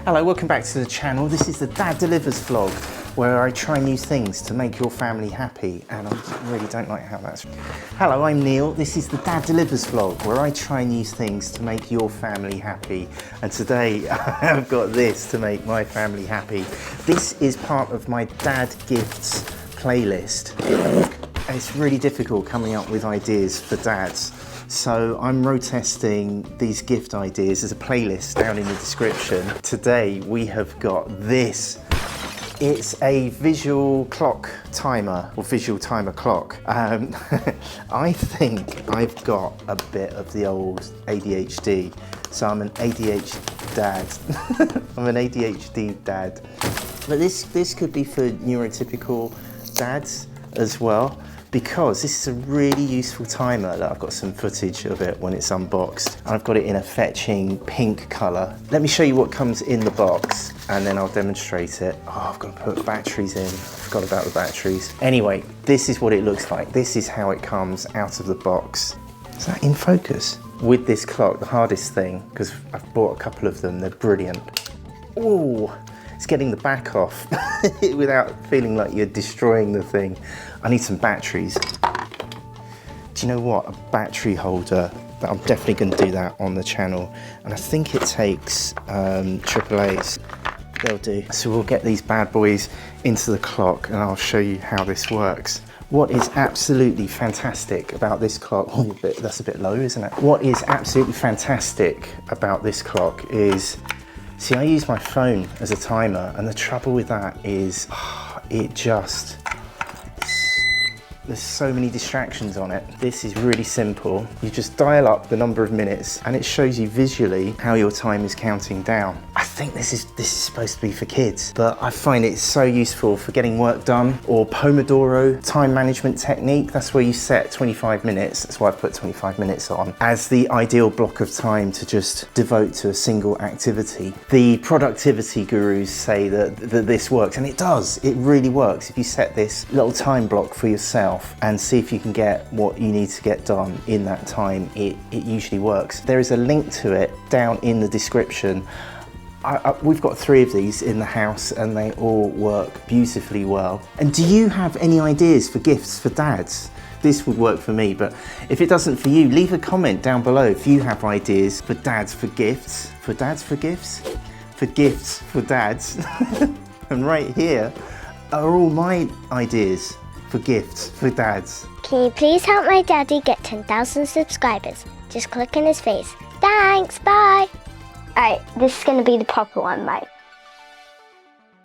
Hello, welcome back to the channel. This is the Dad Delivers vlog, where I try new things to make your family happy, and I really don't like how that's... Hello, I'm Neil. This is the Dad Delivers vlog, where I try new things to make your family happy. And today, I've got this to make my family happy. This is part of my Dad Gifts playlist. It's really difficult coming up with ideas for dads. So I'm road testing these gift ideas as a playlist down in the description. Today we have got this. It's a visual clock timer, or visual timer clock. I think I've got a bit of the old ADHD. So I'm an ADHD dad. I'm an ADHD dad. But this could be for neurotypical dads as well, because this is a really useful timer. That I've got some footage of it when it's unboxed. And I've got it in a fetching pink colour. Let me show you what comes in the box and then I'll demonstrate it. Oh, I've got to put batteries in. I forgot about the batteries. Anyway, this is what it looks like. This is how it comes out of the box. Is that in focus? With this clock, the hardest thing, because I've bought a couple of them, they're brilliant. Oh, it's getting the back off without feeling like you're destroying the thing. I need some batteries. Do you know what? A battery holder. I'm definitely going to do that on the channel. And I think it takes AAA's. They'll do. So we'll get these bad boys into the clock and I'll show you how this works. What is absolutely fantastic about this clock, oh, that's a bit low, isn't it? What is absolutely fantastic about this clock is, see, I use my phone as a timer, and the trouble with that is there's so many distractions on it. This is really simple. You just dial up the number of minutes and it shows you visually how your time is counting down. I think this is supposed to be for kids, but I find it so useful for getting work done, or Pomodoro time management technique. That's where you set 25 minutes. That's why I put 25 minutes on as the ideal block of time to just devote to a single activity. The productivity gurus say that this works, and it does. It really works. If you set this little time block for yourself and see if you can get what you need to get done in that time, it usually works. There is a link to it down in the description. We've got 3 of these in the house and they all work beautifully well. And do you have any ideas for gifts for dads? This would work for me, but if it doesn't for you, leave a comment down below if you have ideas for dads for gifts. For dads for gifts? For gifts for dads. And right here are all my ideas for gifts for dads. Can you please help my daddy get 10,000 subscribers? Just click on his face. Thanks, bye. Alright, this is going to be the proper one, right?